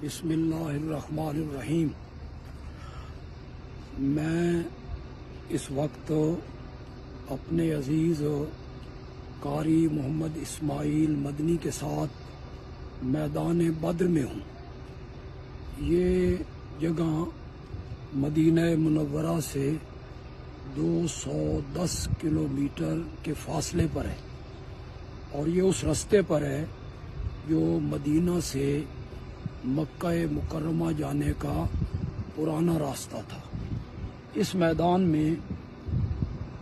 بسم اللہ الرحمن الرحیم۔ میں اس وقت اپنے عزیز قاری محمد اسماعیل مدنی کے ساتھ میدان بدر میں ہوں۔ یہ جگہ مدینہ منورہ سے 210 کلومیٹر کے فاصلے پر ہے، اور یہ اس رستے پر ہے جو مدینہ سے مکہ مکرمہ جانے کا پرانا راستہ تھا۔ اس میدان میں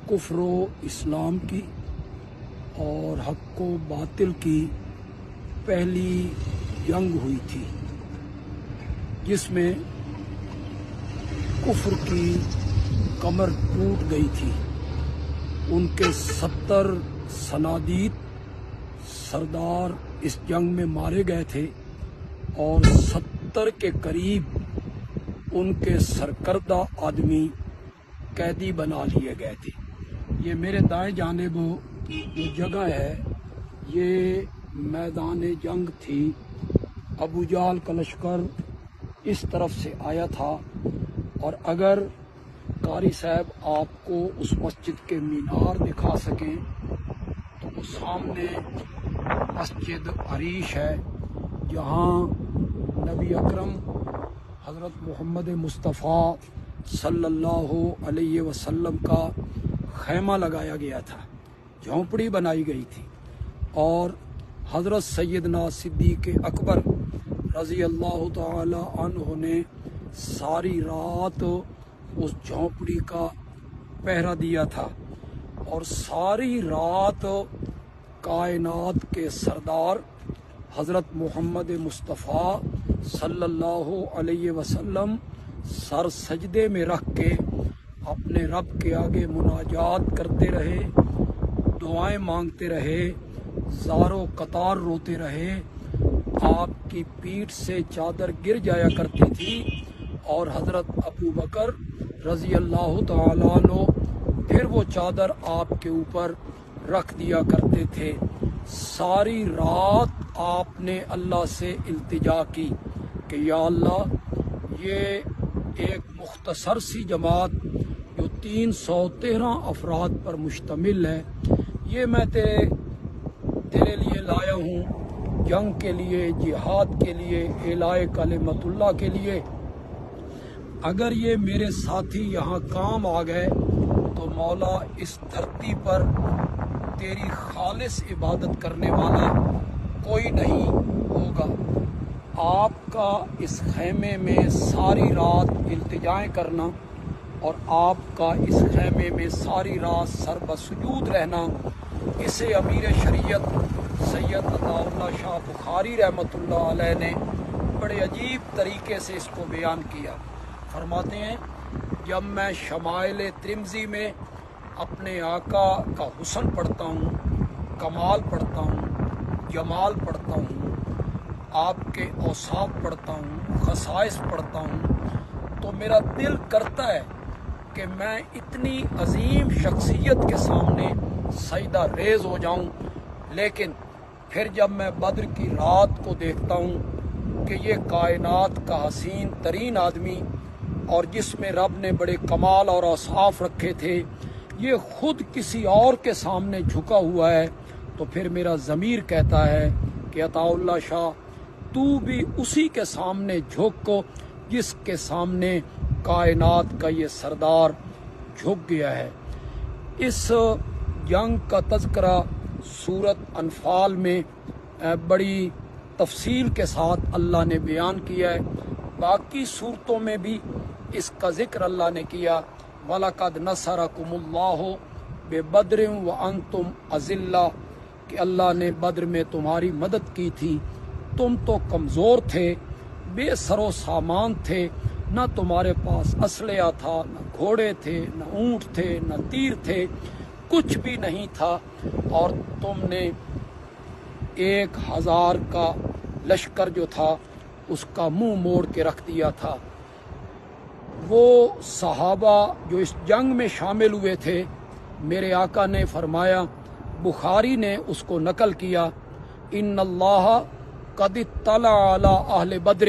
کفر و اسلام کی اور حق و باطل کی پہلی جنگ ہوئی تھی، جس میں کفر کی کمر ٹوٹ گئی تھی۔ ان کے 70 صنادید سردار اس جنگ میں مارے گئے تھے، اور 70 کے قریب ان کے سرکردہ آدمی قیدی بنا لیے گئے تھے۔ یہ میرے دائیں جانب جو جگہ ہے، یہ میدان جنگ تھی۔ ابو جہل کا لشکر اس طرف سے آیا تھا، اور اگر قاری صاحب آپ کو اس مسجد کے مینار دکھا سکیں تو وہ سامنے مسجد عریش ہے، جہاں نبی اکرم حضرت محمد مصطفیٰ صلی اللہ علیہ وسلم کا خیمہ لگایا گیا تھا، جھونپڑی بنائی گئی تھی، اور حضرت سیدنا صدیق اکبر رضی اللہ تعالی عنہ نے ساری رات اس جھونپڑی کا پہرا دیا تھا، اور ساری رات کائنات کے سردار حضرت محمد مصطفیٰ صلی اللہ علیہ وسلم سر سجدے میں رکھ کے اپنے رب کے آگے مناجات کرتے رہے، دعائیں مانگتے رہے، زار و قطار روتے رہے۔ آپ کی پیٹھ سے چادر گر جایا کرتی تھی، اور حضرت ابو بکر رضی اللہ تعالیٰ عنہ پھر وہ چادر آپ کے اوپر رکھ دیا کرتے تھے۔ ساری رات آپ نے اللہ سے التجا کی کہ یا اللہ، یہ ایک مختصر سی جماعت جو 313 افراد پر مشتمل ہے، یہ میں تیرے لیے لایا ہوں، جنگ کے لیے، جہاد کے لیے، اعلاء کلمت اللہ کے لیے۔ اگر یہ میرے ساتھی یہاں کام آ گئے تو مولا، اس دھرتی پر تیری خالص عبادت کرنے والا کوئی نہیں ہوگا۔ آپ کا اس خیمے میں ساری رات التجائیں کرنا، اور آپ کا اس خیمے میں ساری رات سر بسجود رہنا، اسے امیر شریعت سید عطا اللہ شاہ بخاری رحمۃ اللہ علیہ نے بڑے عجیب طریقے سے اس کو بیان کیا۔ فرماتے ہیں، جب میں شمائل ترمذی میں اپنے آقا کا حسن پڑھتا ہوں، کمال پڑھتا ہوں، جمال پڑھتا ہوں، آپ کے اوصاف پڑھتا ہوں، خصائص پڑھتا ہوں، تو میرا دل کرتا ہے کہ میں اتنی عظیم شخصیت کے سامنے سجدہ ریز ہو جاؤں۔ لیکن پھر جب میں بدر کی رات کو دیکھتا ہوں کہ یہ کائنات کا حسین ترین آدمی، اور جس میں رب نے بڑے کمال اور اوصاف رکھے تھے، یہ خود کسی اور کے سامنے جھکا ہوا ہے، تو پھر میرا ضمیر کہتا ہے کہ عطا اللہ شاہ، تو بھی اسی کے سامنے جھکو جس کے سامنے کائنات کا یہ سردار جھک گیا ہے۔ اس جنگ کا تذکرہ سورت انفال میں بڑی تفصیل کے ساتھ اللہ نے بیان کیا ہے۔ باقی صورتوں میں بھی اس کا ذکر اللہ نے کیا۔ وَلَقَدْ نَصَرَكُمُ اللَّهُ بِبَدْرٍ وَأَنْتُمْ أَذِلَّةٌ، کہ اللہ نے بدر میں تمہاری مدد کی تھی، تم تو کمزور تھے، بے سر و سامان تھے، نہ تمہارے پاس اسلحہ تھا، نہ گھوڑے تھے، نہ اونٹ تھے، نہ تیر تھے، کچھ بھی نہیں تھا، اور تم نے 1000 کا لشکر جو تھا اس کا منہ موڑ کے رکھ دیا تھا۔ وہ صحابہ جو اس جنگ میں شامل ہوئے تھے، میرے آقا نے فرمایا، بخاری نے اس کو نقل کیا، ان اللہ قد اطلع علی اہل بدر،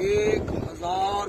1000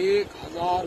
1000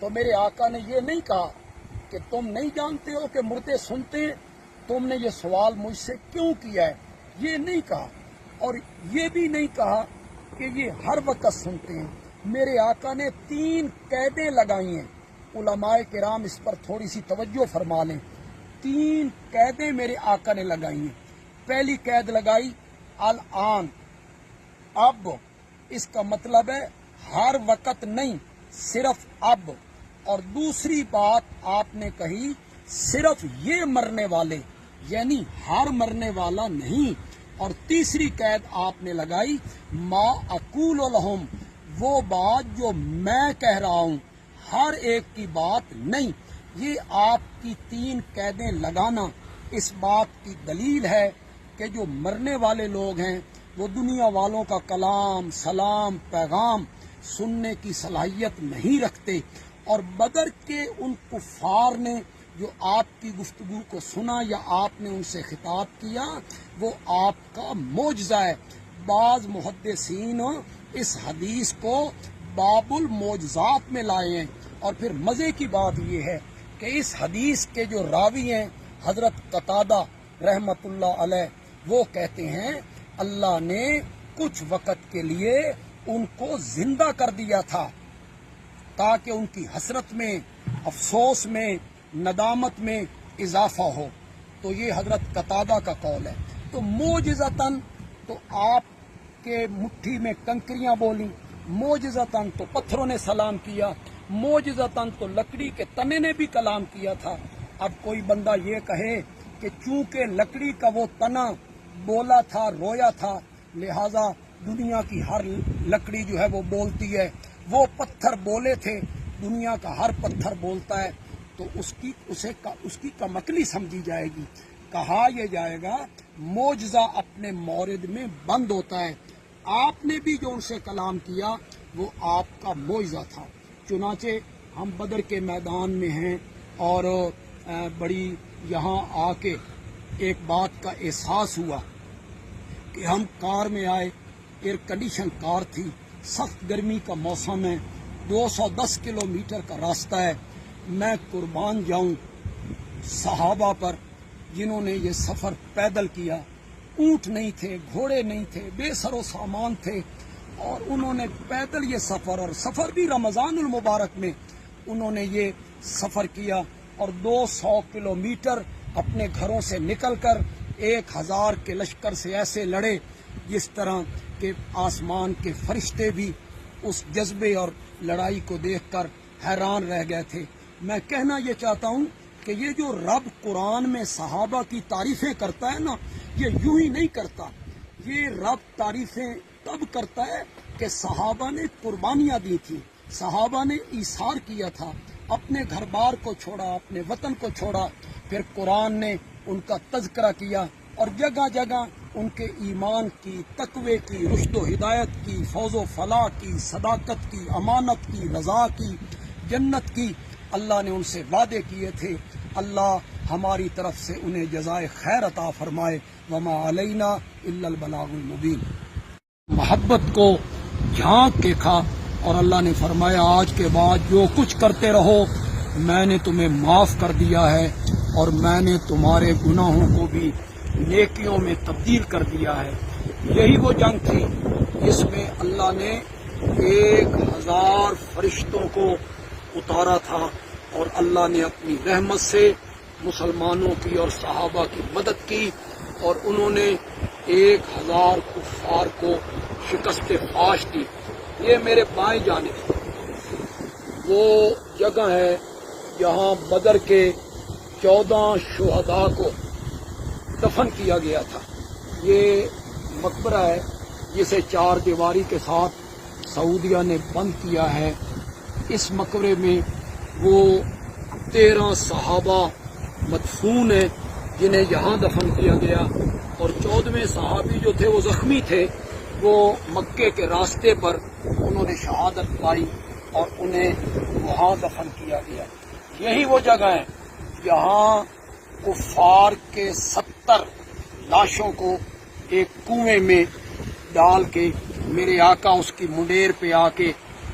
تو میرے آقا نے یہ نہیں کہا کہ تم نہیں جانتے ہو کہ مردے سنتے ہیں، تم نے یہ سوال مجھ سے کیوں کیا ہے، یہ نہیں کہا، اور یہ بھی نہیں کہا کہ یہ ہر وقت سنتے ہیں۔ میرے آقا نے 3 قیدیں لگائی ہیں، علماء کرام اس پر تھوڑی سی توجہ فرما لیں۔ 3 قیدیں میرے آقا نے لگائی ہیں۔ پہلی قید لگائی الآن، اب، اس کا مطلب ہے ہر وقت نہیں، صرف اب۔ اور دوسری بات آپ نے کہی صرف یہ مرنے والے، یعنی ہر مرنے والا نہیں۔ اور تیسری قید آپ نے لگائی ما اقول لہم، وہ بات جو میں کہہ رہا ہوں، ہر ایک کی بات نہیں۔ یہ آپ کی 3 قیدیں لگانا اس بات کی دلیل ہے کہ جو مرنے والے لوگ ہیں وہ دنیا والوں کا کلام، سلام، پیغام سننے کی صلاحیت نہیں رکھتے، اور بدر کے ان کفار نے جو آپ کی گفتگو کو سنا یا آپ نے ان سے خطاب کیا، وہ آپ کا معجزہ ہے۔ بعض محدثین اس حدیث کو باب المعجزات میں لائے ہیں، اور پھر مزے کی بات یہ ہے کہ اس حدیث کے جو راوی ہیں حضرت قتادہ رحمت اللہ علیہ، وہ کہتے ہیں اللہ نے کچھ وقت کے لیے ان کو زندہ کر دیا تھا تاکہ ان کی حسرت میں، افسوس میں، ندامت میں اضافہ ہو۔ تو یہ حضرت قتادہ کا قول ہے۔ تو معجزتاً تو آپ کے مٹھی میں کنکریاں بولیں، معجزتاً تو پتھروں نے سلام کیا، معجزتاً تو لکڑی کے تنے نے بھی کلام کیا تھا۔ اب کوئی بندہ یہ کہے کہ چونکہ لکڑی کا وہ تنا بولا تھا، رویا تھا، لہذا دنیا کی ہر لکڑی جو ہے وہ بولتی ہے، وہ پتھر بولے تھے، دنیا کا ہر پتھر بولتا ہے، تو اس کی کمکلی سمجھی جائے گی۔ کہا یہ جائے گا معجزہ اپنے مورد میں بند ہوتا ہے، آپ نے بھی جو ان سے کلام کیا وہ آپ کا معجزہ تھا۔ چنانچہ ہم بدر کے میدان میں ہیں، اور بڑی یہاں آ کے ایک بات کا احساس ہوا کہ ہم کار میں آئے، ایئر کنڈیشن کار تھی، سخت گرمی کا موسم ہے، 210 کلومیٹر کا راستہ ہے۔ میں قربان جاؤں صحابہ پر جنہوں نے یہ سفر پیدل کیا، اونٹ نہیں تھے، گھوڑے نہیں تھے، بے سر و سامان تھے، اور انہوں نے پیدل یہ سفر، اور سفر بھی رمضان المبارک میں انہوں نے یہ سفر کیا، اور 200 کلومیٹر اپنے گھروں سے نکل کر 1000 کے لشکر سے ایسے لڑے جس طرح کہ آسمان کے فرشتے بھی اس جذبے اور لڑائی کو دیکھ کر حیران رہ گئے تھے۔ میں کہنا یہ چاہتا ہوں کہ یہ جو رب قرآن میں صحابہ کی تعریفیں کرتا ہے نا، یہ یوں ہی نہیں کرتا، یہ رب تعریفیں تب کرتا ہے کہ صحابہ نے قربانیاں دی تھیں، صحابہ نے ایثار کیا تھا، اپنے گھر بار کو چھوڑا، اپنے وطن کو چھوڑا، پھر قرآن نے ان کا تذکرہ کیا، اور جگہ جگہ ان کے ایمان کی، تقوی کی، رشد و ہدایت کی، فوز و فلاح کی، صداقت کی، امانت کی، رضا کی، جنت کی اللہ نے ان سے وعدے کیے تھے۔ اللہ ہماری طرف سے انہیں جزائے خیر عطا فرمائے۔ وما علینا الا البلاغ المبین۔ محبت کو جھانک کے کھا، اور اللہ نے فرمایا آج کے بعد جو کچھ کرتے رہو میں نے تمہیں معاف کر دیا ہے، اور میں نے تمہارے گناہوں کو بھی نیکیوں میں تبدیل کر دیا ہے۔ یہی وہ جنگ تھی جس میں اللہ نے 1000 فرشتوں کو اتارا تھا، اور اللہ نے اپنی رحمت سے مسلمانوں کی اور صحابہ کی مدد کی، اور انہوں نے 1000 کفار کو شکست فاش دی۔ یہ میرے بائیں جانب وہ جگہ ہے جہاں بدر کے 14 شہداء کو دفن کیا گیا تھا۔ یہ مقبرہ ہے جسے 4 دیواری کے ساتھ سعودیہ نے بند کیا ہے۔ اس مقبرے میں وہ 13 صحابہ مدفون ہیں جنہیں یہاں دفن کیا گیا، اور 14ویں صحابی جو تھے وہ زخمی تھے، وہ مکے کے راستے پر انہوں نے شہادت پائی اور انہیں وہاں دفن کیا گیا۔ یہی وہ جگہ ہے جہاں کفار کے 70 لاشوں کو ایک کنویں میں ڈال کے میرے آقا اس کی منڈیر پہ آ کے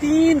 3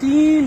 3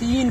3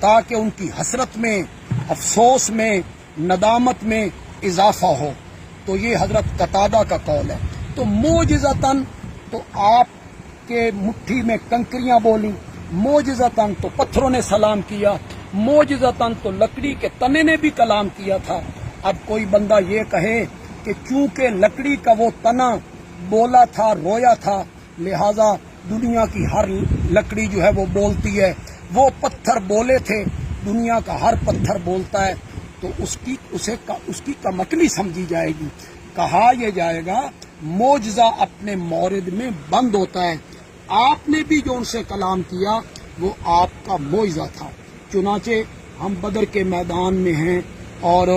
تاکہ ان کی حسرت میں، افسوس میں، ندامت میں اضافہ ہو۔ تو یہ حضرت قتادہ کا قول ہے۔ تو معجزتاً تو آپ کے مٹھی میں کنکریاں بولیں، معجزتاً تو پتھروں نے سلام کیا، معجزتاً تو لکڑی کے تنے نے بھی کلام کیا تھا۔ اب کوئی بندہ یہ کہے کہ چونکہ لکڑی کا وہ تنا بولا تھا، رویا تھا، لہذا دنیا کی ہر لکڑی جو ہے وہ بولتی ہے، وہ پتھر بولے تھے، دنیا کا ہر پتھر بولتا ہے، تو اس کی کمکلی سمجھی جائے گی۔ کہا یہ جائے گا معجزہ اپنے مورد میں بند ہوتا ہے، آپ نے بھی جو ان سے کلام کیا وہ آپ کا معجزہ تھا۔ چنانچہ ہم بدر کے میدان میں ہیں اور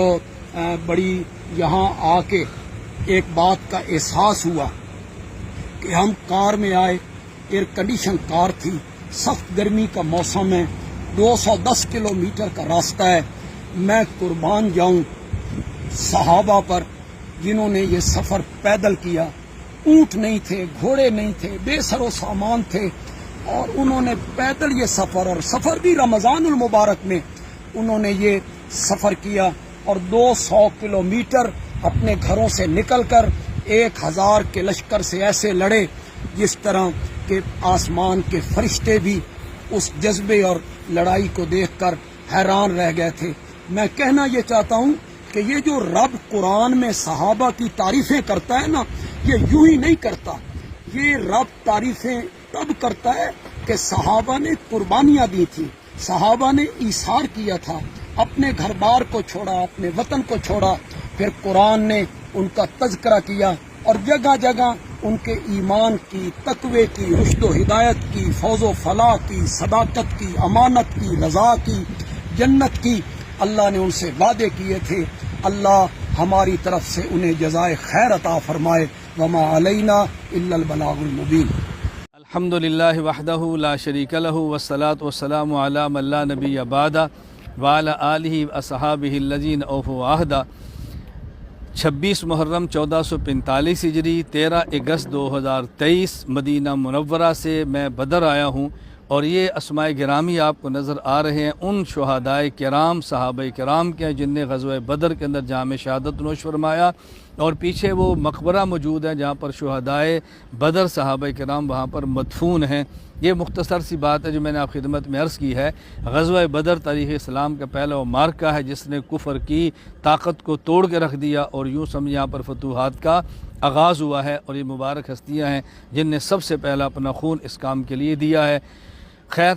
بڑی یہاں آ کے ایک بات کا احساس ہوا کہ ہم کار میں آئے، ایئر کنڈیشن کار تھی، سخت گرمی کا موسم ہے، 210 کلومیٹر کا راستہ ہے۔ میں قربان جاؤں صحابہ پر جنہوں نے یہ سفر پیدل کیا، اونٹ نہیں تھے، گھوڑے نہیں تھے، بے سر و سامان تھے، اور انہوں نے پیدل یہ سفر، اور سفر بھی رمضان المبارک میں انہوں نے یہ سفر کیا، اور 200 کلومیٹر اپنے گھروں سے نکل کر 1000 کے لشکر سے ایسے لڑے جس طرح کہ آسمان کے فرشتے بھی اس جذبے اور لڑائی کو دیکھ کر حیران رہ گئے تھے۔ میں کہنا یہ چاہتا ہوں کہ یہ جو رب قرآن میں صحابہ کی تعریفیں کرتا ہے نا، یہ یوں ہی نہیں کرتا، یہ رب تعریفیں تب کرتا ہے کہ صحابہ نے قربانیاں دی تھی، صحابہ نے ایثار کیا تھا، اپنے گھر بار کو چھوڑا، اپنے وطن کو چھوڑا، پھر قرآن نے ان کا تذکرہ کیا، اور جگہ جگہ ان کے ایمان کی، تقوی کی، رشد و ہدایت کی، فوز و فلاح کی، صداقت کی، امانت کی، رضا کی، جنت کی اللہ نے ان سے وعدے کیے تھے۔ اللہ ہماری طرف سے انہیں جزائے خیر عطا فرمائے۔ وما علینا الا البلاغ المبین۔ الحمد للہ وحدہ لا شریک لہ والصلاة والسلام علی من لا نبی بعدہ وعلی آلہ واصحابہ الذین اوفوا عہدہ۔ 26 محرم 1445 ہجری، 13 اگست 2023 مدینہ منورہ سے میں بدر آیا ہوں، اور یہ اسماء گرامی آپ کو نظر آ رہے ہیں ان شہدائے کرام، صحابہ کرام کے ہیں جن نے غزوہ بدر کے اندر جام شہادت نوش فرمایا، اور پیچھے وہ مقبرہ موجود ہے جہاں پر شہدائے بدر صحابہ کرام وہاں پر مدفون ہیں۔ یہ مختصر سی بات ہے جو میں نے آپ خدمت میں عرض کی ہے۔ غزوہ بدر تاریخ اسلام کا پہلا وہ معرکہ ہے جس نے کفر کی طاقت کو توڑ کے رکھ دیا، اور یوں سمجھ یہاں پر فتوحات کا آغاز ہوا ہے، اور یہ مبارک ہستیاں ہیں جن نے سب سے پہلا اپنا خون اس کام کے لیے دیا ہے۔ خیر،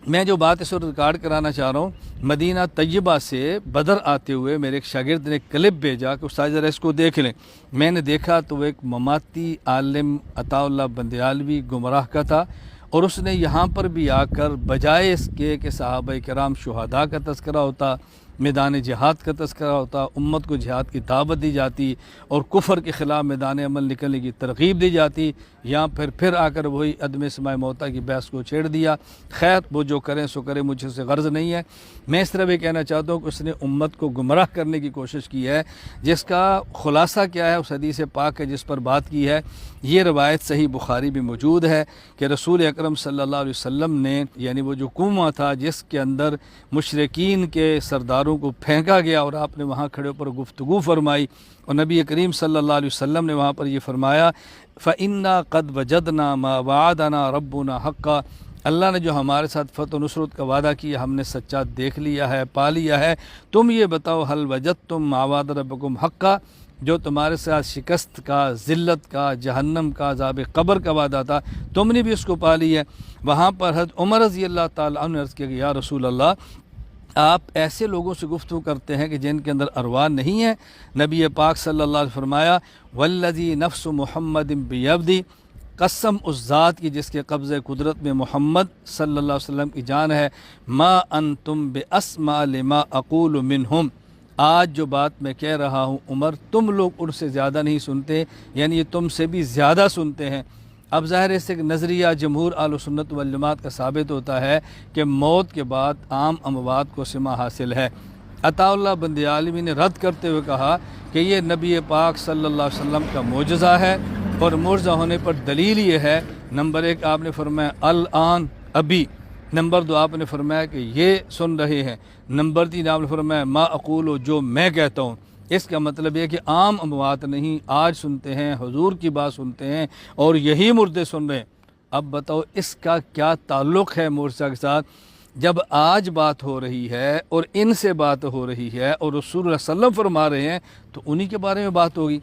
میں جو بات اس وقت ریکارڈ کرانا چاہ رہا ہوں، مدینہ طیبہ سے بدر آتے ہوئے میرے ایک شاگرد نے کلپ بھیجا کہ استاد ذرا اس کو دیکھ لیں۔ میں نے دیکھا تو وہ ایک مماتی عالم عطا اللہ بندیالوی گمراہ کا تھا، اور اس نے یہاں پر بھی آ کر بجائے اس کے کہ صحابہ کرام شہداء کا تذکرہ ہوتا، میدان جہاد کا تذکرہ ہوتا، امت کو جہاد کی دعوت دی جاتی، اور کفر کے خلاف میدان عمل نکلنے کی ترغیب دی جاتی، یہاں پھر آ کر وہی عدم سماع موتا کی بحث کو چھیڑ دیا۔ خیر، وہ جو کریں سو کریں، مجھے سے غرض نہیں ہے۔ میں اس طرح بھی کہنا چاہتا ہوں کہ اس نے امت کو گمراہ کرنے کی کوشش کی ہے، جس کا خلاصہ کیا ہے اس حدیث پاک ہے جس پر بات کی ہے۔ یہ روایت صحیح بخاری بھی موجود ہے کہ رسول اکرم صلی اللہ علیہ وسلم نے، یعنی وہ جو کنواں تھا جس کے اندر مشرکین کے سرداروں کو پھینکا گیا، اور آپ نے وہاں کھڑے پر گفتگو فرمائی، اور نبی کریم صلی اللہ علیہ وسلم نے وہاں پر یہ فرمایا، فَإِنَّا قَدْ وَجَدْنَا مَا وَعَدَنَا رَبُّنَا حَقًّا، اللہ نے جو ہمارے ساتھ فتح و نصرت کا وعدہ کیا ہم نے سچا دیکھ لیا ہے، پا لیا ہے۔ تم یہ بتاؤ، هَلْ وَجَدْتُم مَا وَعَدَ رَبُّكُمْ حَقًّا، جو تمہارے ساتھ شکست کا، ذلت کا، جہنم کا، عذاب قبر کا وعدہ تھا، تم نے بھی اس کو پا لی ہے۔ وہاں پر حضرت عمر رضی اللہ تعالیٰ عنہ نے عرض کیا کہ یا رسول اللہ، آپ ایسے لوگوں سے گفتگو کرتے ہیں کہ جن کے اندر ارواح نہیں ہے؟ نبی پاک صلی اللہ علیہ وسلم فرمایا، والذی نفس محمد بیدی، قسم اس ذات کی جس کے قبضہ قدرت میں محمد صلی اللہ علیہ وسلم کی جان ہے، ما انتم باسمع لما اقول منہم، آج جو بات میں کہہ رہا ہوں عمر، تم لوگ ان سے زیادہ نہیں سنتے، یعنی یہ تم سے بھی زیادہ سنتے ہیں۔ اب ظاہر اس سے ایک نظریہ جمہور اہل سنت والجماعت کا ثابت ہوتا ہے کہ موت کے بعد عام اموات کو سماع حاصل ہے۔ عطا اللہ بندیالوی نے رد کرتے ہوئے کہا کہ یہ نبی پاک صلی اللہ علیہ وسلم کا معجزہ ہے، اور معجزہ ہونے پر دلیل یہ ہے، نمبر 1 آپ نے فرمایا الآن، ابھی، نمبر 2 آپ نے فرمایا کہ یہ سن رہے ہیں، نمبر 3 آپ نے فرمایا ما اقول، جو میں کہتا ہوں۔ اس کا مطلب یہ کہ عام اموات نہیں، آج سنتے ہیں، حضور کی بات سنتے ہیں اور یہی مردے سن رہے ہیں۔ اب بتاؤ اس کا کیا تعلق ہے مورچہ کے ساتھ؟ جب آج بات ہو رہی ہے اور ان سے بات ہو رہی ہے اور رسول اللہ صلی اللہ علیہ وسلم فرما رہے ہیں تو انہی کے بارے میں بات ہوگی۔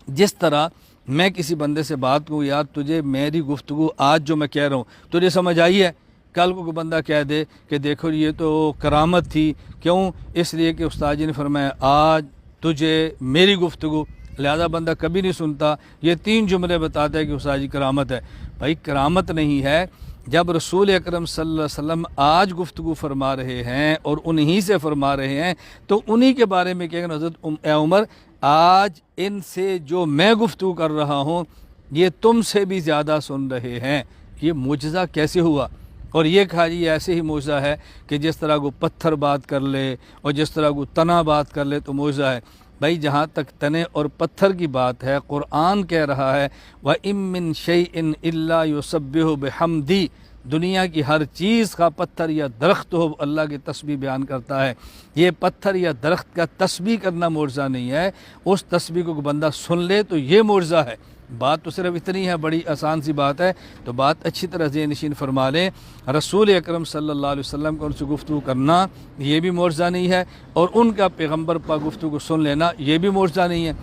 جس طرح میں کسی بندے سے بات کروں، یار تجھے میری گفتگو آج جو میں کہہ رہا ہوں تجھے سمجھ آئی ہے، کل کو کوئی بندہ کہہ دے کہ دیکھو یہ تو کرامت تھی، کیوں؟ اس لیے کہ استاد جی نے فرمایا آج تجھے میری گفتگو، لہذا بندہ کبھی نہیں سنتا، یہ 3 جملے بتاتا ہے کہ استاد جی کرامت ہے۔ بھائی کرامت نہیں ہے، جب رسول اکرم صلی اللہ علیہ وسلم آج گفتگو فرما رہے ہیں اور انہی سے فرما رہے ہیں تو انہی کے بارے میں کہہ حضرت اے عمر آج ان سے جو میں گفتگو کر رہا ہوں یہ تم سے بھی زیادہ سن رہے ہیں۔ یہ معجزہ کیسے ہوا؟ اور یہ کہا جی ایسے ہی معجزہ ہے کہ جس طرح کو پتھر بات کر لے اور جس طرح کو تنا بات کر لے تو معجزہ ہے۔ بھائی جہاں تک تنے اور پتھر کی بات ہے، قرآن کہہ رہا ہے وَإِن مِّن شَيْءٍ إِلَّا يُسَبِّحُ بِحَمْدِهِ، دنیا کی ہر چیز کا پتھر یا درخت ہو اللہ کی تسبیح بیان کرتا ہے۔ یہ پتھر یا درخت کا تسبیح کرنا معجزہ نہیں ہے، اس تسبیح کو بندہ سن لے تو یہ معجزہ ہے۔ بات تو صرف اتنی ہے، بڑی آسان سی بات ہے، تو بات اچھی طرح ذہن نشین فرما لیں۔ رسول اکرم صلی اللہ علیہ وسلم کو ان سے گفتگو کرنا یہ بھی معجزہ نہیں ہے، اور ان کا پیغمبر پاک گفتگو سن لینا یہ بھی معجزہ نہیں ہے۔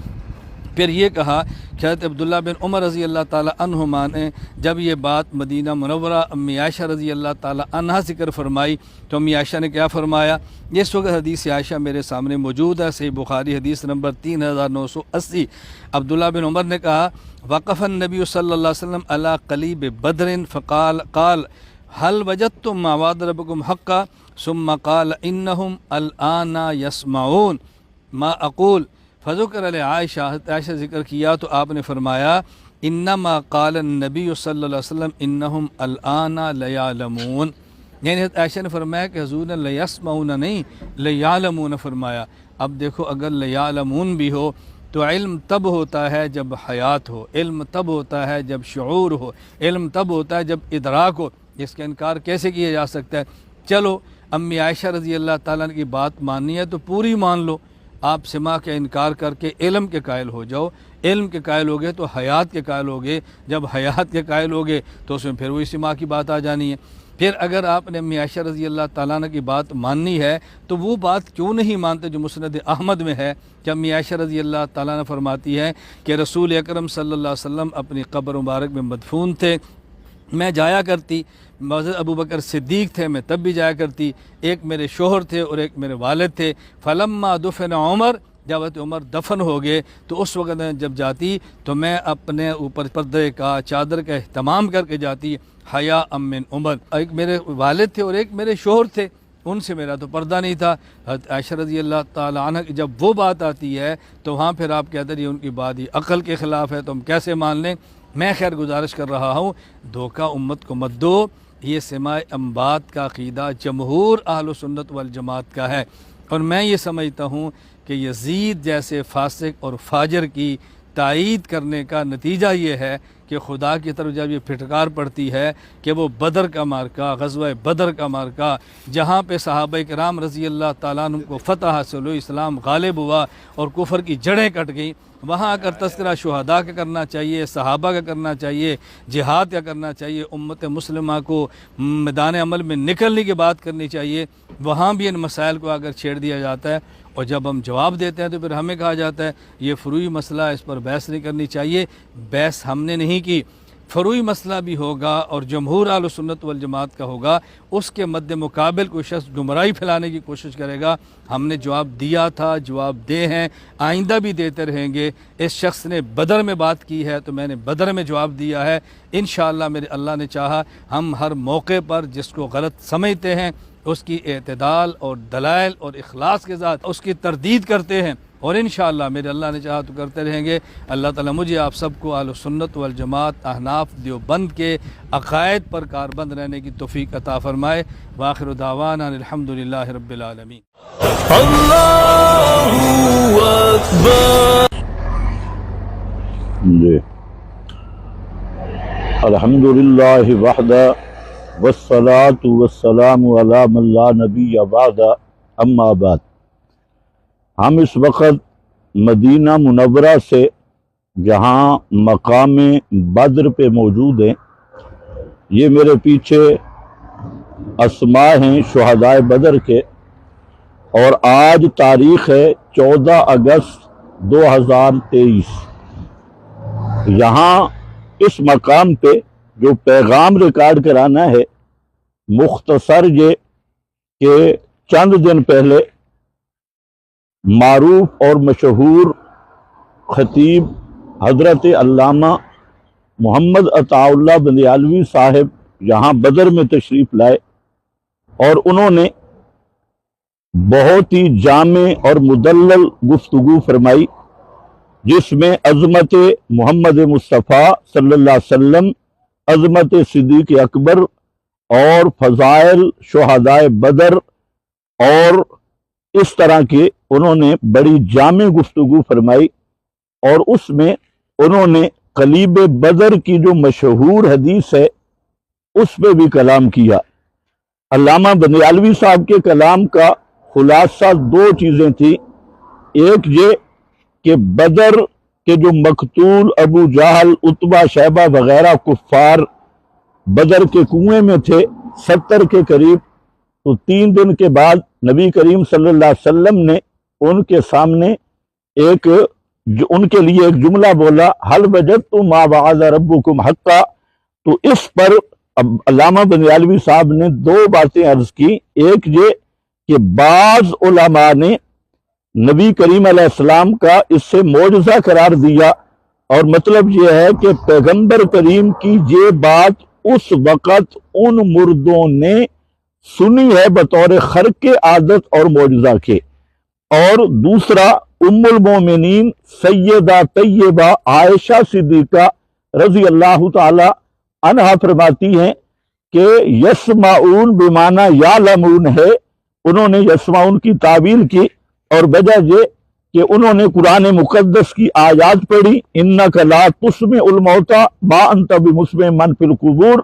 پھر یہ کہا کہ حضرت عبداللہ بن عمر رضی اللہ تعالیٰ عنہما نے جب یہ بات مدینہ منورہ امی عائشہ رضی اللہ تعالیٰ عنہا ذکر فرمائی تو امی عائشہ نے کیا فرمایا؟ اس وقت حدیث عائشہ میرے سامنے موجود ہے، صحیح بخاری حدیث نمبر 3980۔ عبداللہ بن عمر نے کہا وقف النبی صلی اللہ علیہ وسلم علی قلیب بدر فقال هل وجدتم ما وعد ربكم حقا ثم قال انہم الآن یسمعون ما اقول فذکر علی عائشہ، حضرت عائشہ ذکر کیا تو آپ نے فرمایا انما قال النبی صلی اللہ علیہ وسلم انہم الآن لیعلمون، یعنی حضرت عائشہ نے فرمایا کہ حضور نے لیسمعون نہیں لیعلمون فرمایا۔ اب دیکھو اگر لیعلمون بھی ہو تو علم تب ہوتا ہے جب حیات ہو، علم تب ہوتا ہے جب شعور ہو، علم تب ہوتا ہے جب ادراک ہو، جس کا انکار کیسے کیا جا سکتا ہے؟ چلو امی عائشہ رضی اللہ تعالیٰ کی بات ماننی ہے تو پوری مان لو، آپ سما کے انکار کر کے علم کے قائل ہو جاؤ، علم کے قائل ہوگے تو حیات کے قائل ہوگے، جب حیات کے قائل ہوگے تو اس میں پھر وہی سما کی بات آ جانی ہے۔ پھر اگر آپ نے امی عائشہ رضی اللہ تعالیٰ عنہ کی بات ماننی ہے تو وہ بات کیوں نہیں مانتے جو مسند احمد میں ہے کہ امی عائشہ رضی اللہ تعالیٰ عنہ فرماتی ہے کہ رسول اکرم صلی اللہ علیہ وسلم اپنی قبر مبارک میں مدفون تھے، میں جایا کرتی، حضرت ابو بکر صدیق تھے میں تب بھی جایا کرتی، ایک میرے شوہر تھے اور ایک میرے والد تھے، فلما دفن عمر، جب حضرت عمر دفن ہو گئے تو اس وقت جب جاتی تو میں اپنے اوپر پردے کا چادر کا اہتمام کر کے جاتی، حیا من عمر، ایک میرے والد تھے اور ایک میرے شوہر تھے، ان سے میرا تو پردہ نہیں تھا۔ حضرت عائشہ رضی اللہ تعالیٰ عنہ کی جب وہ بات آتی ہے تو وہاں پھر آپ کہتے ہیں ان کی بات یہ عقل کے خلاف ہے تو ہم کیسے مان لیں؟ میں خیر گزارش کر رہا ہوں دھوکہ امت کو مت دو، یہ سماع انبات کا عقیدہ جمہور اہل سنت والجماعت کا ہے، اور میں یہ سمجھتا ہوں کہ یزید جیسے فاسق اور فاجر کی تائید کرنے کا نتیجہ یہ ہے کہ خدا کی طرف جب یہ پھٹکار پڑتی ہے کہ وہ بدر کا مارکہ، غزوہ بدر کا مارکہ، جہاں پہ صحابہ کرام رضی اللہ تعالیٰ عنہ کو فتح حاصل ہوئی، اسلام غالب ہوا اور کفر کی جڑیں کٹ گئیں، وہاں اگر تذکرہ شہداء کا کرنا چاہیے، صحابہ کا کرنا چاہیے، جہاد کا کرنا چاہیے، امت مسلمہ کو میدان عمل میں نکلنے کی بات کرنی چاہیے، وہاں بھی ان مسائل کو اگر چھیڑ دیا جاتا ہے اور جب ہم جواب دیتے ہیں تو پھر ہمیں کہا جاتا ہے یہ فروعی مسئلہ ہے، اس پر بحث نہیں کرنی چاہیے۔ بحث ہم نے نہیں کی، فروعی مسئلہ بھی ہوگا اور جمہور اہل سنت والجماعت کا ہوگا، اس کے مد مقابل کوئی شخص گمراہی پھیلانے کی کوشش کرے گا، ہم نے جواب دیا تھا، جواب دے ہیں، آئندہ بھی دیتے رہیں گے۔ اس شخص نے بدر میں بات کی ہے تو میں نے بدر میں جواب دیا ہے، انشاءاللہ میرے اللہ نے چاہا ہم ہر موقع پر جس کو غلط سمجھتے ہیں اس کی اعتدال اور دلائل اور اخلاص کے ساتھ اس کی تردید کرتے ہیں، اور انشاءاللہ میرے اللہ نے چاہا تو کرتے رہیں گے۔ اللہ تعالیٰ مجھے آپ سب کو اہل سنت والجماعت احناف دیوبند کے عقائد پر کاربند رہنے کی توفیق عطا فرمائے۔ وآخر دعوانا الحمدللہ رب العالمین۔ اللہ اکبر۔ جی الحمدللہ وحدہ والصلاة والسلام علی من لا نبی بعد اما بعد۔ ہم اس وقت مدینہ منورہ سے جہاں مقام بدر پہ موجود ہیں، یہ میرے پیچھے اسماء ہیں شہدائے بدر کے، اور آج تاریخ ہے 14 اگست 2023۔ یہاں اس مقام پہ جو پیغام ریکارڈ کرانا ہے، مختصر یہ کہ چند دن پہلے معروف اور مشہور خطیب حضرت علامہ محمد عطا اللہ بندیالوی صاحب یہاں بدر میں تشریف لائے، اور انہوں نے بہت ہی جامع اور مدلل گفتگو فرمائی، جس میں عظمت محمد مصطفیٰ صلی اللہ علیہ وسلم، عظمت صدیق اکبر اور فضائل شہدائے بدر اور اس طرح کے انہوں نے بڑی جامع گفتگو فرمائی، اور اس میں انہوں نے قلیب بدر کی جو مشہور حدیث ہے اس پہ بھی کلام کیا۔ علامہ بندیالوی صاحب کے کلام کا خلاصہ دو چیزیں تھیں، ایک یہ کہ بدر کے جو مقتول ابو جہل، عتبہ، شیبہ وغیرہ کفار بدر کے کنویں میں تھے 70 کے قریب، تو 3 دن کے بعد نبی کریم صلی اللہ علیہ وسلم نے ان کے سامنے ان کے لیے ایک جملہ بولا، حل وجدتم ما وعد ربکم حقا۔ تو اس پر علامہ بندیالوی صاحب نے 2 باتیں عرض کی، ایک یہ کہ بعض علماء نے نبی کریم علیہ السلام کا اس سے معجزہ قرار دیا، اور مطلب یہ ہے کہ پیغمبر کریم کی یہ بات اس وقت ان مردوں نے سنی ہے بطور خرق عادت اور معجزہ کے۔ اور دوسرا، ام المومنین سیدہ طیبہ عائشہ صدیقہ رضی اللہ تعالی عنہا فرماتی ہیں کہ یسمعون بمعنی یعلمون ہے، انہوں نے یسمعون کی تعبیر کی، اور وجہ یہ کہ انہوں نے قرآن مقدس کی آیات پڑھی، انک لا تسمع الموتى ما انت بمسمع من فی القبور،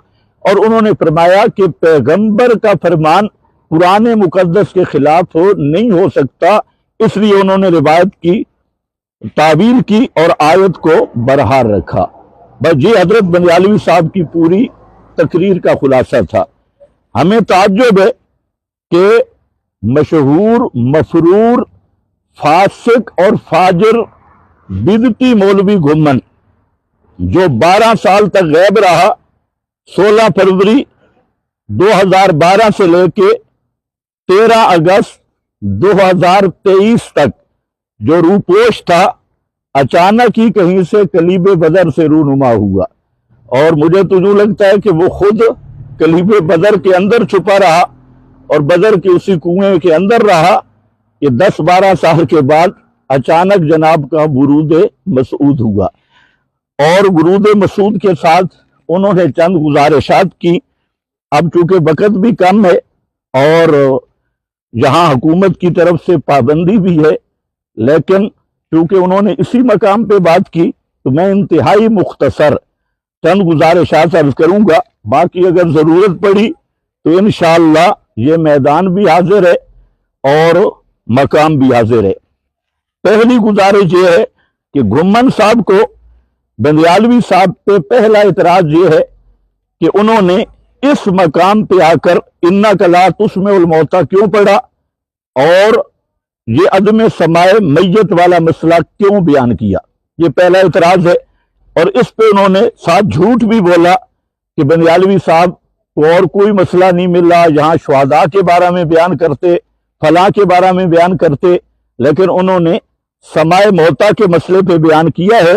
اور انہوں نے فرمایا کہ پیغمبر کا فرمان قرآن مقدس کے خلاف نہیں ہو سکتا، اس لیے انہوں نے روایت کی تعبیر کی اور آیت کو برحال رکھا۔ بس یہ حضرت بندیالوی صاحب کی پوری تقریر کا خلاصہ تھا۔ ہمیں تعجب ہے کہ مشہور، مفرور، فاسق اور فاجر بدعتی مولوی گھمن، جو 12 سال تک غائب رہا، 16 فروری 2012 سے لے کے 13 اگست 2023 تک جو روپوش تھا، اچانک ہی کہیں سے قلیب بدر سے رونما ہوا، اور مجھے تو یوں لگتا ہے کہ وہ خود قلیب بدر کے اندر چھپا رہا اور بدر کے اسی کنویں کے اندر رہا، کہ 10-12 سال کے بعد اچانک جناب کا ورود مسعود ہوا، اور ورود مسعود کے ساتھ انہوں نے چند گزارشات کی۔ اب چونکہ وقت بھی کم ہے اور یہاں حکومت کی طرف سے پابندی بھی ہے، لیکن چونکہ انہوں نے اسی مقام پہ بات کی تو میں انتہائی مختصر چند گزارشات عرض کروں گا، باقی اگر ضرورت پڑی تو انشاءاللہ یہ میدان بھی حاضر ہے اور مقام بھی حاضر ہے۔ پہلی گزارش یہ ہے کہ گھمن صاحب کو بندیالوی صاحب پہ پہلا اعتراض یہ ہے کہ انہوں نے اس مقام پہ آ کر انک لا تسمع الموتى کیوں پڑھا، اور یہ عدم سماع میت والا مسئلہ کیوں بیان کیا، یہ پہلا اعتراض ہے۔ اور اس پہ انہوں نے ساتھ جھوٹ بھی بولا کہ بندیالوی صاحب کو اور کوئی مسئلہ نہیں ملا، یہاں شہداء کے بارے میں بیان کرتے، فلاں کے بارے میں بیان کرتے، لیکن انہوں نے سماع موتیٰ کے مسئلے پہ بیان کیا ہے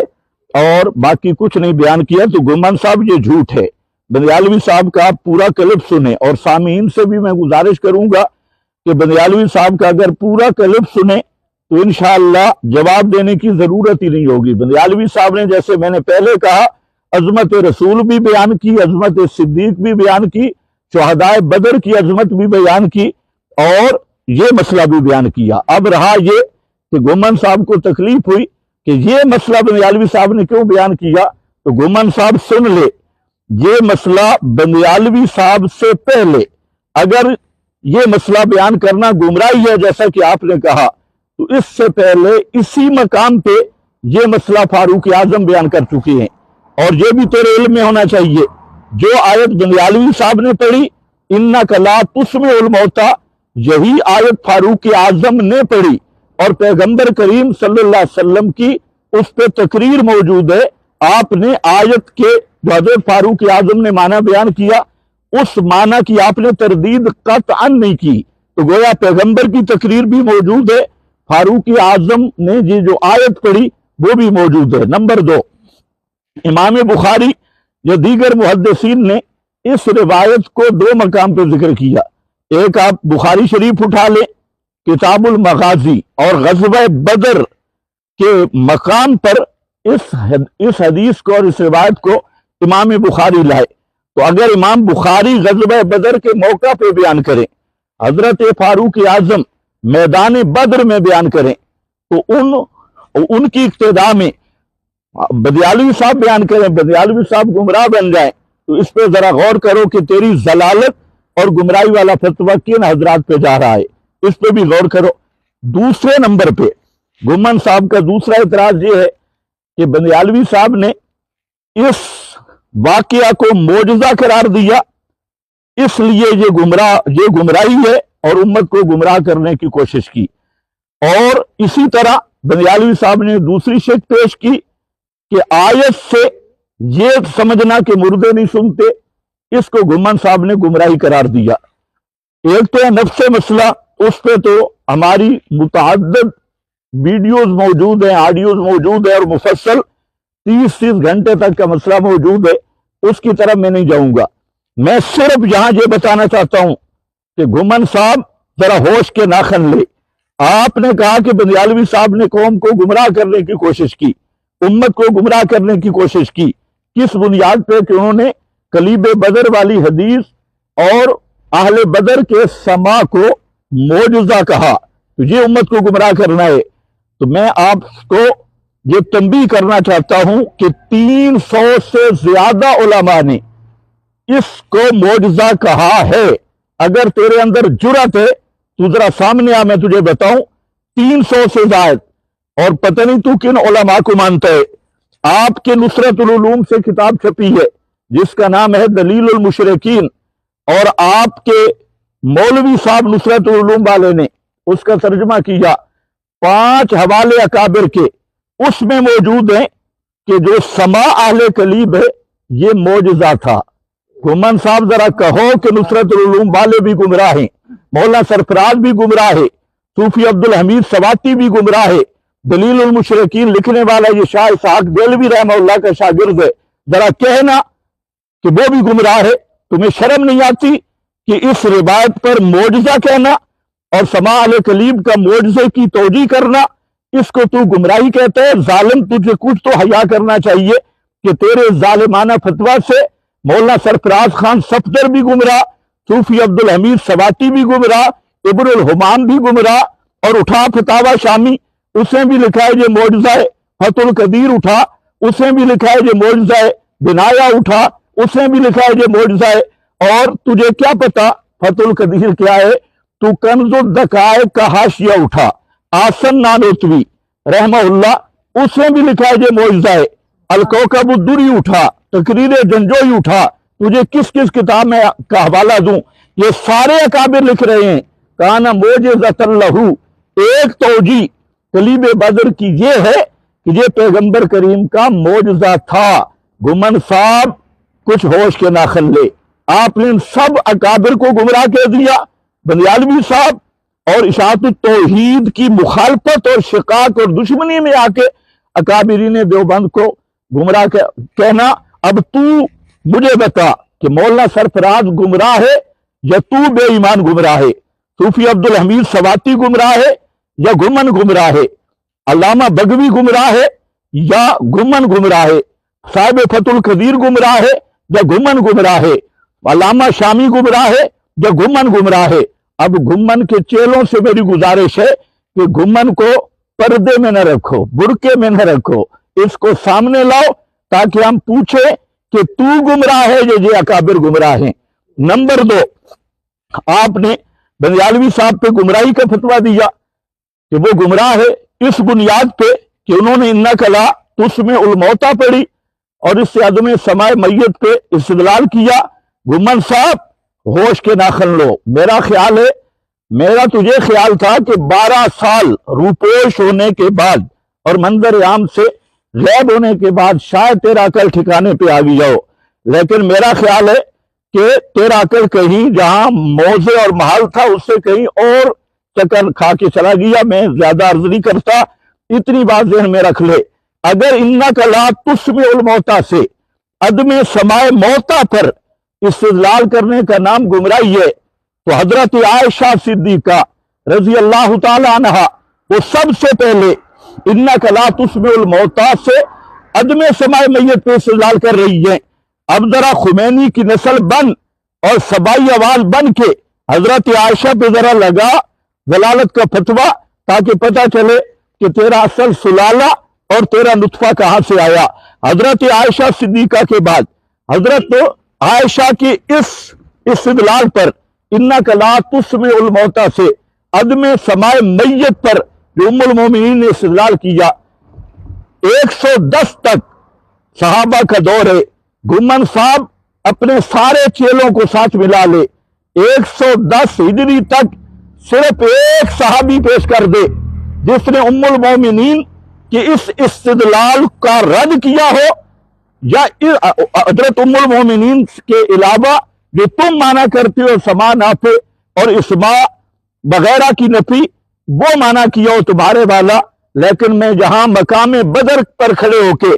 اور باقی کچھ نہیں بیان کیا۔ تو گھمن صاحب یہ جھوٹ ہے۔ بندیالوی صاحب کا پورا کلپ سنیں، اور سامعین سے بھی میں گزارش کروں گا کہ بندیالوی صاحب کا اگر پورا کلپ سنیں تو انشاءاللہ جواب دینے کی ضرورت ہی نہیں ہوگی۔ بندیالوی صاحب نے، جیسے میں نے پہلے کہا، عظمت رسول بھی بیان کی، عظمت صدیق بھی بیان کی، شہدائے بدر کی عظمت بھی بیان کی، اور یہ مسئلہ بھی بیان کیا۔ اب رہا یہ کہ گھمن صاحب کو تکلیف ہوئی کہ یہ مسئلہ بندیالوی صاحب نے کیوں بیان کیا، تو گھمن صاحب سن لے یہ مسئلہ بندیالوی صاحب سے پہلے اگر یہ مسئلہ بیان کرنا گمراہی ہے جیسا کہ آپ نے کہا، تو اس سے پہلے اسی مقام پہ یہ مسئلہ فاروق اعظم بیان کر چکے ہیں، اور یہ بھی تیرے علم میں ہونا چاہیے۔ جو آیت بندیالوی صاحب نے پڑھی اِنَّکَ لَا تُسْمِعُ الْمَوْتَى، یہی آیت فاروق اعظم نے پڑھی، اور پیغمبر کریم صلی اللہ علیہ وسلم کی اس پہ تقریر موجود ہے۔ آپ نے آیت کے جو حضرت فاروق اعظم نے معنی بیان کیا، اس معنی کی آپ نے تردید قطعاً نہیں کی، تو گویا پیغمبر کی تقریر بھی موجود ہے، فاروق اعظم نے یہ جو آیت پڑھی وہ بھی موجود ہے۔ نمبر 2، امام بخاری یا دیگر محدثین نے اس روایت کو 2 مقام پہ ذکر کیا۔ ایک آپ بخاری شریف اٹھا لیں، کتاب المغازی، اور غزوہ بدر کے مقام پر اس حدیث کو اور اس روایت کو امام بخاری لائے۔ تو اگر امام بخاری غزوہ بدر کے موقع پہ بیان کریں، حضرت فاروق اعظم میدان بدر میں بیان کریں، تو ان کی اقتداء میں بندیالوی صاحب بیان کریں، بندیالوی صاحب گمراہ بن جائیں، تو اس پہ ذرا غور کرو کہ تیری ضلالت اور گمراہی والا فتویٰ کن حضرات پہ جا رہا ہے، اس پہ بھی غور کرو۔ دوسرے نمبر پہ گمن صاحب کا دوسرا اعتراض یہ ہے کہ بندیالوی صاحب نے اس واقعہ کو معجزہ قرار دیا، اس لیے یہ گمراہی ہے اور امت کو گمراہ کرنے کی کوشش کی۔ اور اسی طرح بندیالوی صاحب نے دوسری شک پیش کی کہ آیت سے یہ سمجھنا کہ مردے نہیں سنتے، اس کو گمن صاحب نے گمراہی قرار دیا۔ ایک تو ہے نفس مسئلہ، اس پہ تو ہماری متعدد ویڈیوز موجود ہیں، آڈیوز موجود ہیں، اور مفصل 30 گھنٹے تک کا مسئلہ موجود ہے، اس کی طرف میں نہیں جاؤں گا۔ میں صرف یہاں یہ بتانا چاہتا ہوں کہ گمن صاحب ذرا ہوش کے ناخن لے۔ آپ نے کہا کہ بندیالوی صاحب نے قوم کو گمراہ کرنے کی کوشش کی، امت کو گمراہ کرنے کی کوشش کی، کس بنیاد پہ؟ کہ انہوں نے کلیب بدر والی حدیث اور اہل بدر کے سما کو معجزہ کہا، تو یہ امت کو گمراہ کرنا ہے۔ تو میں آپ کو یہ تنبیہ کرنا چاہتا ہوں کہ 300 سے زیادہ علماء نے اس کو معجزہ کہا ہے۔ اگر تیرے اندر جرأت ہے تو ذرا سامنے آ، میں تجھے بتاؤں 300 سے زائد، اور پتہ نہیں تو کن علماء کو مانتا ہے۔ آپ کے نصرت العلوم سے کتاب چھپی ہے جس کا نام ہے دلیل المشرکین، اور آپ کے مولوی صاحب نصرت العلوم والے نے اس کا ترجمہ کیا، 5 حوالے اکابر کے اس میں موجود ہیں کہ جو سما اہل کلیب ہے یہ معجزہ تھا۔ گمن صاحب ذرا کہو کہ نصرت العلوم والے بھی گمراہ ہیں، مولانا سرفراز بھی گمراہ ہے، صوفی عبدالحمید سواتی بھی گمراہ ہے، دلیل المشرکین لکھنے والا یہ شاہ اسحاق دہلوی رحمہ اللہ کا شاگرد ہے، ذرا کہنا کہ وہ بھی گمراہ ہے۔ تمہیں شرم نہیں آتی کہ اس روایت پر معجزہ کہنا اور سماع اہل کلیب کا معجزے کی توجیہ کرنا، اس کو تو گمراہی کہتا ہے؟ ظالم، تجھے کچھ تو حیا کرنا چاہیے کہ تیرے ظالمانہ فتویٰ سے مولانا سرفراز خان صفدر بھی گمراہ، صوفی عبدالحمید سواتی بھی گمراہ، ابن الحمام بھی گمراہ، اور اٹھا فتاوی شامی اس نے بھی لکھا ہے یہ معجزہ ہے، فتح القدیر اٹھا اس نے بھی لکھا ہے یہ معجزہ ہے، بنایا اٹھا اس نے بھی لکھا ہے یہ معجزہ ہے۔ اور تجھے کیا پتا فتح القدیر کیا ہے؟ تو کنز الدقائق کا حاشیہ اٹھا، آسن نانوتوی رحمہ اللہ اس نے بھی لکھا ہے یہ معجزہ ہے، الکوکب الدری اٹھا، تقریر جنجوئی اٹھا، تجھے کس کس کتاب میں کا حوالہ دوں؟ یہ سارے اکابر لکھ رہے ہیں کانا معجزۃ لہو۔ ایک توجیہ کلیب بدر کی یہ ہے کہ یہ پیغمبر کریم کا معجزہ تھا۔ گمن صاحب کچھ ہوش کے ناخن لے، آپ نے سب اکابر کو گمراہ کر دیا۔ بندیالوی صاحب اور اشاعت التوحید کی مخالفت اور شقاق اور دشمنی میں آ کے اکابرین دیوبند کو گمراہ کہنا۔ اب تو مجھے بتا کہ مولانا سرفراز گمراہ ہے یا تو بے ایمان گمراہ ہے؟ صوفی عبدالحمید سواتی گمراہ ہے یا گمن گمراہ ہے؟ علامہ بغوی گمراہ ہے یا گمن گمراہ ہے؟ صاحب فتح القدیر گمراہ ہے یا گمن گمراہ ہے؟ علامہ شامی گمراہ ہے یا گمن گمراہ ہے؟ اب گمن کے چیلوں سے میری گزارش ہے کہ گمن کو پردے میں نہ رکھو، برقعے میں نہ رکھو، اس کو سامنے لاؤ تاکہ ہم پوچھیں کہ تو گمراہ ہے یہ اکابر گمراہ ہیں۔ نمبر 2، آپ نے بندیالوی صاحب پہ گمراہی کا فتویٰ دیا کہ وہ گمراہ ہے اس بنیاد پہ کہ انہوں نے انک لا تسمع الموتیٰ پڑھی اور اس سے عدم سماع میت پہ استدلال کیا۔ گمن صاحب ہوش کے ناخن لو، میرا خیال ہے، میرا تجھے خیال تھا کہ 12 سال روپوش ہونے کے بعد اور منظر عام سے غائب ہونے کے بعد شاید تیرا عقل ٹھکانے پہ آ گیا ہو، لیکن میرا خیال ہے کہ تیرا عقل کہیں جہاں موضع اور محل تھا اس سے کہیں اور چکر کھا کے چلا گیا۔ میں زیادہ عرض نہیں کرتا، اتنی بات ذہن میں رکھ لے، اگر انک لا تسمع الموتیٰ سے عدم سماع موتیٰ پر استدلال کرنے کا نام گمراہی ہے تو حضرت عائشہ صدیقہ رضی اللہ تعالی عنہا وہ سب سے پہلے انک لا تسمع الموتیٰ سے عدم سماع میت پہ استدلال کر رہی ہیں۔ اب ذرا خمینی کی نسل بن اور سبائی آواز بن کے حضرت عائشہ پہ ذرا لگا ضلالت کا فتویٰ تاکہ پتہ چلے کہ تیرا اصل سلالہ اور تیرا نطفہ کہاں سے آیا۔ حضرت عائشہ صدیقہ کے بعد حضرت عائشہ کی اس استدلال پر انک لا تسمع الموتیٰ سے عدم سماع میت پر جو ام المومنین نے استدلال کیا، 110 تک صحابہ کا دور ہے۔ گمن صاحب اپنے سارے چیلوں کو ساتھ ملا لے، 110 ہجری تک صرف ایک صحابی پیش کر دے جس نے ام المومنین کہ اس استدلال کا رد کیا ہو، یا حضرت ام المومنین کے علاوہ جو تم مانا کرتے ہو سما نافع اور اسماء وغیرہ کی نفی، وہ مانا کیا ہو تمہارے والا۔ لیکن میں جہاں مقام بدر پر کھڑے ہو کے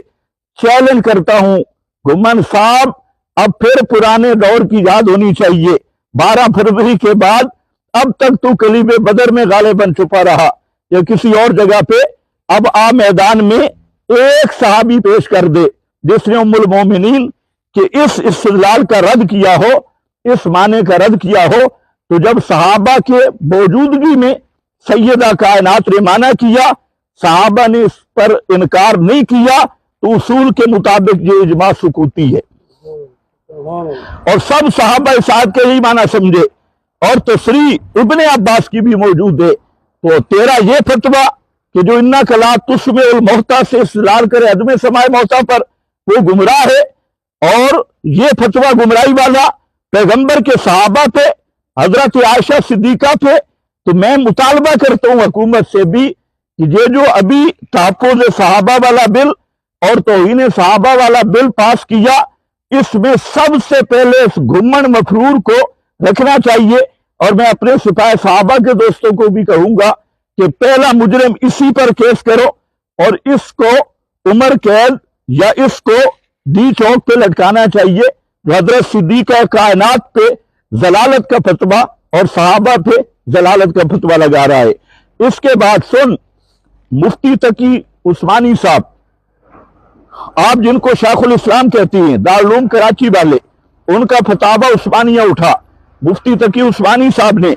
چیلنج کرتا ہوں، گمن صاحب اب پھر پرانے دور کی یاد ہونی چاہیے۔ 12 فروری کے بعد اب تک تو کلیب بدر میں غالباً چھپا رہا یا کسی اور جگہ پہ، اب آ میدان میں ایک صحابی پیش کر دے جس نے ام المومنین کہ اس استدلال کا رد کیا ہو، اس معنی کا رد کیا ہو۔ تو جب صحابہ کے موجودگی میں سیدہ کائنات نے معنی کیا، صحابہ نے اس پر انکار نہیں کیا، تو اصول کے مطابق یہ اجماع سکوتی ہے اور سب صحابہ اس آیت کے یہی معنی سمجھے، اور تصریح ابن عباس کی بھی موجود ہے۔ تو تیرا یہ فتویٰ کہ جو انک لا تسمع الموتیٰ سے استدلال کرے عدم سماع موتیٰ پر، وہ گمراہ ہے، اور یہ فتویٰ گمراہی والا پیغمبر کے صحابہ پہ، حضرت عائشہ صدیقہ پہ۔ تو میں مطالبہ کرتا ہوں حکومت سے بھی کہ یہ جو ابھی تحفظ صحابہ والا بل اور توہین صحابہ والا بل پاس کیا، اس میں سب سے پہلے اس گھمن مفرور کو رکھنا چاہیے، اور میں اپنے سپاہ صحابہ کے دوستوں کو بھی کہوں گا کہ پہلا مجرم اسی پر کیس کرو اور اس کو عمر قید یا اس کو ڈی چوک پہ لٹکانا چاہیے، جو حضرت صدیقہ کائنات پہ ضلالت کا فتویٰ اور صحابہ پہ ضلالت کا فتویٰ لگا رہا ہے۔ اس کے بعد سن، مفتی تقی عثمانی صاحب، آپ جن کو شیخ الاسلام کہتی ہیں، دارالعلوم کراچی والے، ان کا فتاوی عثمانیہ اٹھا، مفتی تقی عثمانی صاحب نے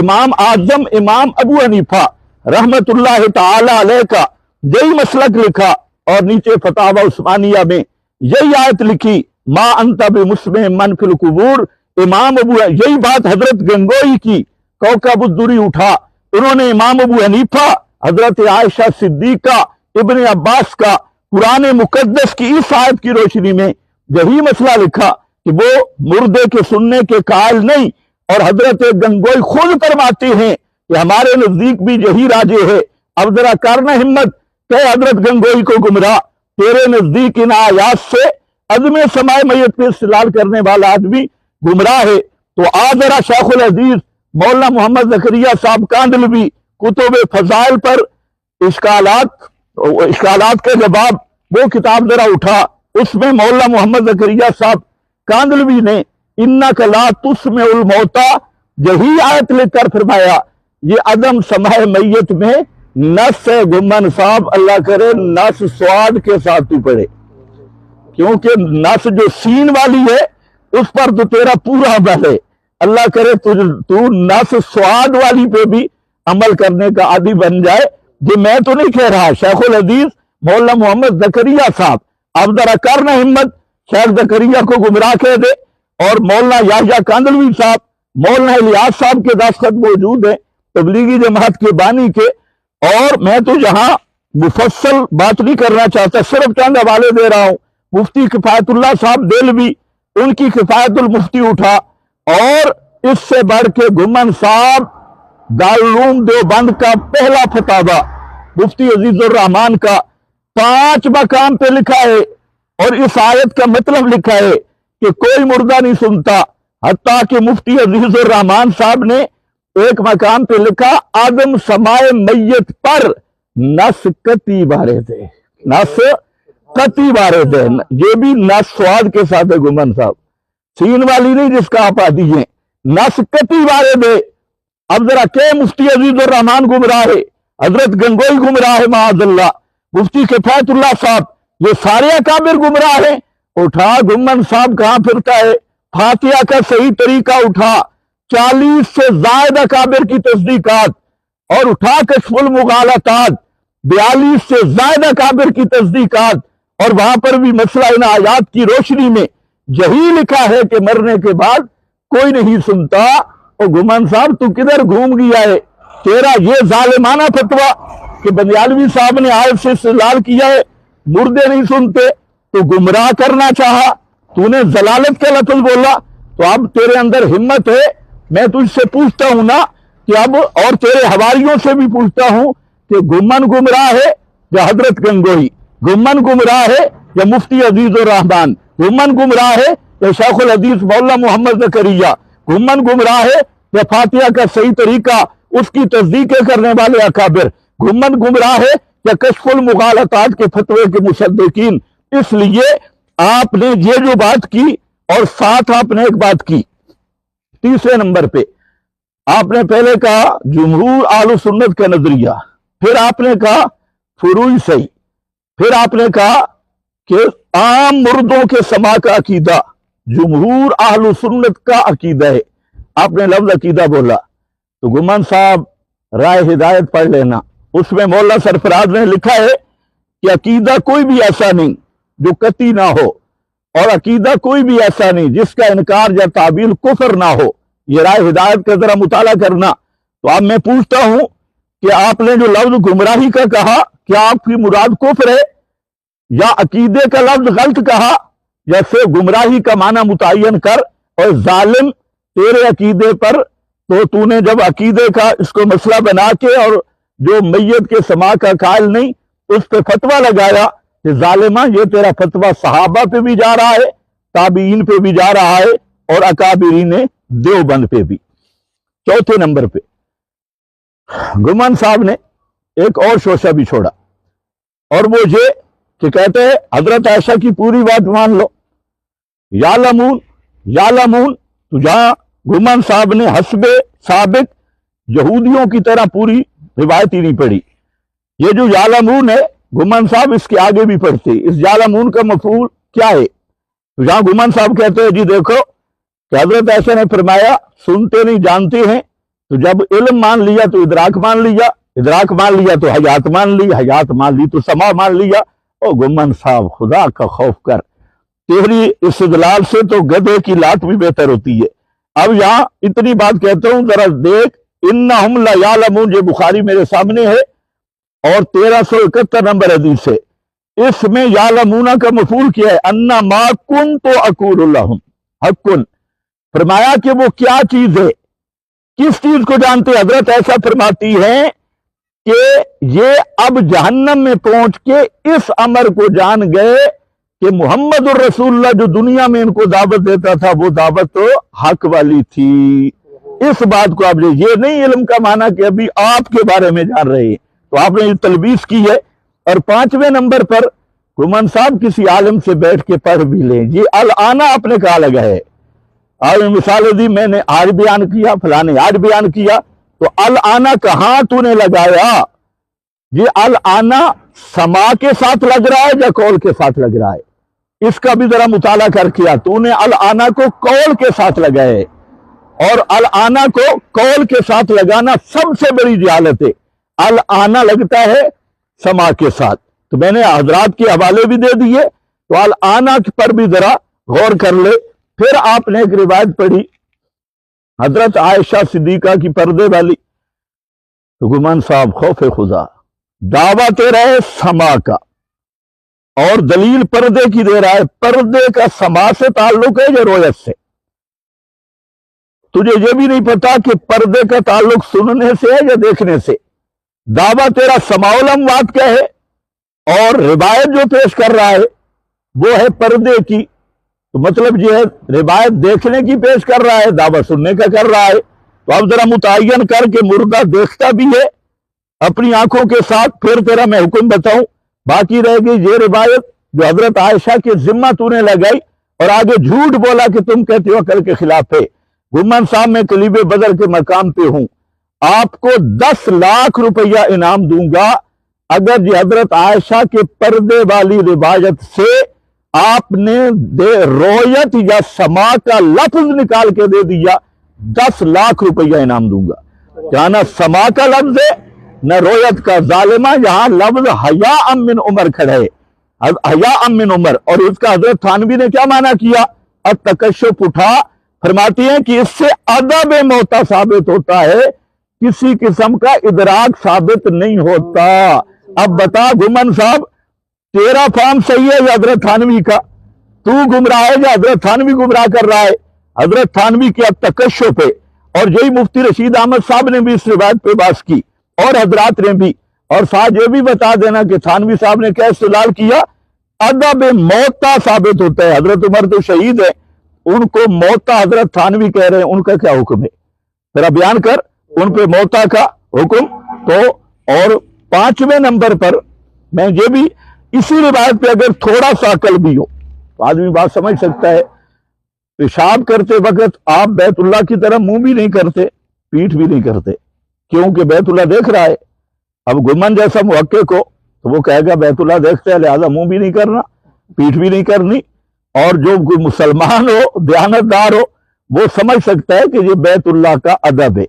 امام اعظم امام ابو حنیفہ رحمت اللہ تعالی علیہ کا یہی مسلک لکھا، اور نیچے فتاوی عثمانیہ میں یہی آیت لکھی، ما انت بمسمع من فی القبور۔ امام یہی بات حضرت گنگوئی کی کوکب الدری اٹھا، انہوں نے امام ابو حنیفہ، حضرت عائشہ صدیقہ، ابن عباس کا قرآن مقدس کی اس آیت کی روشنی میں یہی مسئلہ لکھا کہ وہ مردے کے سننے کے قائل نہیں، اور حضرت گنگوئی خود فرماتے ہیں کہ ہمارے نزدیک بھی یہی راجے ہے۔ اب ذرا کرنا ہمت کہ حضرت گنگوئی کو گمراہ، تیرے نزدیک ان آیات سے عدم سماع میت پہ استدلال کرنے والا آدمی گمراہ ہے۔ تو آج ذرا شیخ الحدیث مولانا محمد زکریا صاحب کاندلوی کتب فضائل پر اشکالات کا جواب، وہ کتاب ذرا اٹھا، اس میں مولانا محمد زکریا صاحب کاندلوی نے انک لا تسمع الموتیٰ یہی آیت لکھ کر فرمایا، یہ عدم سماع میت میں نص ہے۔ گمن صاحب اللہ کرے نص سواد کے ساتھ تو پڑھے، کیونکہ نص جو سین والی ہے اس پر تو تیرا پورا عمل ہے۔ اللہ کرے تو نص سواد والی پہ بھی عمل کرنے کا عادی بن جائے۔ یہ میں تو نہیں کہہ رہا، شیخ الحدیث مولانا محمد زکریا صاحب، اب ذرا کرنا ہمت، شیخ زکریا کو گمراہ کہہ دے، اور مولانا یحییٰ کاندھلوی صاحب، مولانا الیاس صاحب کے دستخط موجود ہیں تبلیغی جماعت کے بانی کے۔ اور میں تو یہاں مفصل بات نہیں کرنا چاہتا، صرف چند حوالے دے رہا ہوں۔ مفتی کفایت اللہ صاحب دہلوی، ان کی کفایت المفتی اٹھا، اور اس سے بڑھ کے گھمن صاحب دارالعلوم دیوبند کا پہلا فتاوی مفتی عزیز الرحمان کا 5 مقام پہ لکھا ہے، اور اس آیت کا مطلب لکھا ہے کہ کوئی مردہ نہیں سنتا، حتیٰ کہ مفتی عزیز الرحمان صاحب نے ایک مقام پہ لکھا آدم سمائے میت پر نس قطعی بارے تھے، نس قطعی بارے تھے، یہ بھی نس سواد کے ساتھ ہے گمن صاحب، سین والی نہیں جس کا آپ آتی ہیں، نس قطعی بارے دے۔ اب ذرا کہ مفتی عزیز الرحمان گمراہ ہے، حضرت گنگوئی گمراہ ہے معاذ اللہ، مفتی کفایت اللہ صاحب، یہ سارے اکابر گمراہ ہیں۔ اٹھا گمن صاحب کہاں پھرتا ہے، فاتحہ کا صحیح طریقہ اٹھا، 40 سے زائد اکابر کی تصدیقات، اور اٹھا کشف المغالطات، 42 سے زائد اکابر کی تصدیقات، اور وہاں پر بھی مسئلہ ان آیات کی روشنی میں یہی لکھا ہے کہ مرنے کے بعد کوئی نہیں سنتا۔ اور گمان صاحب تو کدھر گھوم گیا ہے، تیرا یہ ظالمانہ فتویٰ کہ بندیالوی صاحب نے آیت سے استدلال کیا ہے مردے نہیں سنتے، تو گمراہ کرنا چاہا، تو نے ضلالت کا لفظ بولا، تو اب تیرے اندر ہمت ہے، میں تجھ سے پوچھتا ہوں نا کہ اب، اور تیرے حواریوں سے بھی پوچھتا ہوں کہ گمن گمراہ ہے یا حضرت گنگوئی، گمن گمراہ ہے یا مفتی عزیز الرحمان، گمن گمراہ ہے یا شیخ الحدیث مولانا محمد زکریا، گمن گمراہ ہے یا فاتحہ کا صحیح طریقہ اس کی تصدیقیں کرنے والے اکابر، گمن گمراہ ہے یا کشف المغالطات کے فتوے کے مصدقین۔ اس لیے آپ نے یہ جو بات کی، اور ساتھ آپ نے ایک بات کی تیسرے نمبر پہ، آپ نے پہلے کہا جمہور اہل سنت کا نظریہ، پھر آپ نے کہا فروعی صحیح، پھر آپ نے کہا کہ عام مردوں کے سما کا عقیدہ جمہور اہل سنت کا عقیدہ ہے، آپ نے لفظ عقیدہ بولا، تو گمان صاحب رائے ہدایت پڑھ لینا، اس میں مولانا سرفراز نے لکھا ہے کہ عقیدہ کوئی بھی ایسا نہیں جو قطعی نہ ہو، اور عقیدہ کوئی بھی ایسا نہیں جس کا انکار یا تعبیل کفر نہ ہو۔ یہ رائے ہدایت کا ذرا مطالعہ کرنا۔ تو اب میں پوچھتا ہوں کہ آپ نے جو لفظ گمراہی کا کہا، کیا آپ کی مراد کفر ہے، یا عقیدے کا لفظ غلط کہا، یا پھر گمراہی کا معنی متعین کر، اور ظالم تیرے عقیدے پر، تو نے جب عقیدے کا اس کو مسئلہ بنا کے اور جو میت کے سما کا قائل نہیں اس پہ فتویٰ لگایا کہ ظالمہ یہ تیرا فتویٰ صحابہ پہ بھی جا رہا ہے، تابعین پہ بھی جا رہا ہے، اور اکابرین دیوبند پہ بھی۔ چوتھے نمبر پہ گمان صاحب نے ایک اور شوشہ بھی چھوڑا، اور وہ یہ کہ کہتے ہیں حضرت عائشہ کی پوری بات مان لو، یعلمون، تو جہاں گمان صاحب نے حسب سابق یہودیوں کی طرح پوری روایت ہی نہیں پڑھی، یہ جو یعلمون ہے گمان صاحب اس کے آگے بھی پڑھتے، اس یعلمون کا مفعول کیا ہے؟ تو جہاں گمان صاحب کہتے ہیں جی دیکھو کہ حضرت ایسا نے فرمایا سنتے نہیں جانتے ہیں، تو جب علم مان لیا تو ادراک مان لیا، ادراک مان لیا تو حیات مان لی، حیات مان لی تو سما مان لیا۔ او گمان صاحب خدا کا خوف کر، تیری استدلال سے تو گدھے کی لات بھی بہتر ہوتی ہے۔ اب یہاں اتنی بات کہتا ہوں، ذرا دیکھ، انہم لیعلمون، یہ بخاری میرے سامنے ہے اور 1371 نمبر حدیث ہے، اس میں یعلمون کا مفعول کیا ہے؟ انا ما کنت اقول لهم حق، فرمایا کہ وہ کیا چیز ہے، کس چیز کو جانتے؟ حضرت ایسا فرماتی ہیں کہ یہ اب جہنم میں پہنچ کے اس امر کو جان گئے کہ محمد الرسول اللہ جو دنیا میں ان کو دعوت دیتا تھا وہ دعوت تو حق والی تھی۔ اس بات کو آپ یہ نہیں علم کا معنی کہ ابھی آپ کے بارے میں جان رہے ہیں، تو آپ نے یہ تلبیس کی ہے۔ اور 5ویں نمبر پر گمان صاحب کسی عالم سے بیٹھ کے پڑھ بھی لیں، یہ الآنا آپ نے کہا لگا ہے، اور مثال دی میں نے آج بیان کیا، فلانے آج بیان کیا، تو الآنا کہاں تو نے لگایا؟ یہ الآنا سما کے ساتھ لگ رہا ہے یا قول کے ساتھ لگ رہا ہے؟ اس کا بھی ذرا مطالعہ کر کیا، تو نے الآنا کو قول کے ساتھ لگائے، اور الآنا کو قول کے ساتھ لگانا سب سے بڑی جہالت ہے۔ الآنا لگتا ہے سما کے ساتھ، تو میں نے حضرات کے حوالے بھی دے دیے، تو آنا پر بھی ذرا غور کر لے۔ پھر آپ نے ایک روایت پڑھی حضرت عائشہ صدیقہ کی پردے والی، تو گمان صاحب خوف خدا دعویٰ دے رہے سما کا اور دلیل پردے کی دے رہا ہے۔ پردے کا سما سے تعلق ہے یا رویت سے؟ تجھے یہ بھی نہیں پتا کہ پردے کا تعلق سننے سے ہے یا دیکھنے سے؟ دعویٰ تیرا سماع الاموات کا ہے اور روایت جو پیش کر رہا ہے وہ ہے پردے کی، تو مطلب یہ ہے روایت دیکھنے کی پیش کر رہا ہے، دعویٰ سننے کا کر رہا ہے۔ تو اب ذرا متعین کر کے مردہ دیکھتا بھی ہے اپنی آنکھوں کے ساتھ، پھر تیرا میں حکم بتاؤں۔ باقی رہ گئی یہ روایت جو حضرت عائشہ کے ذمہ تو نے لگائی اور آگے جھوٹ بولا کہ تم کہتے ہو عقل کے خلاف ہے۔ گمان صاحب میں کلیب بدر کے مقام پہ ہوں، آپ کو 10 لاکھ روپیہ انعام دوں گا اگر یہ حضرت عائشہ کے پردے والی روایت سے آپ نے رویت یا سما کا لفظ نکال کے دے دیا، 10 لاکھ روپیہ انعام دوں گا۔ کیا نہ سما کا لفظ ہے نہ رویت کا؟ ظالمہ یہاں لفظ حیاء من عمر کھڑا ہے، حیاء من عمر، اور اس کا حضرت تھانوی نے کیا معنی کیا؟ التکشف اٹھا، فرماتی ہیں کہ اس سے ادب موتا ثابت ہوتا ہے، کسی قسم کا ادراک ثابت نہیں ہوتا۔ اب بتا گمن صاحب تیرا فارم صحیح ہے یا حضرت تھانوی کا؟ تو گمراہ ہے یا حضرت تھانوی گمراہ کر رہا ہے؟ حضرت تھانوی کی التکشف ہے، اور یہی مفتی رشید احمد صاحب نے بھی اس روایت پہ بحث کی اور حضرات نے بھی، اور ساتھ یہ بھی بتا دینا کہ تھانوی صاحب نے کیا استدلال کیا؟ ادب موتا ثابت ہوتا ہے۔ حضرت عمر تو شہید ہے، ان کو موتا حضرت تھانوی کہہ رہے ہیں، ان کا کیا حکم ہے؟ ذرا بیان کر ان پہ موتا کا حکم۔ تو اور 5ویں نمبر پر میں یہ بھی اسی روایت پہ اگر تھوڑا سا عقل بھی ہو تو آدمی بات سمجھ سکتا ہے۔ پیشاب کرتے وقت آپ بیت اللہ کی طرف منہ بھی نہیں کرتے، پیٹھ بھی نہیں کرتے، کیونکہ بیت اللہ دیکھ رہا ہے۔ اب گمن جیسا محقق ہو تو وہ کہے گا بیت اللہ دیکھتے ہیں لہذا منہ بھی نہیں کرنا، پیٹھ بھی نہیں کرنی، اور جو کوئی مسلمان ہو دیانتدار ہو وہ سمجھ سکتا ہے کہ یہ بیت اللہ کا ادب ہے۔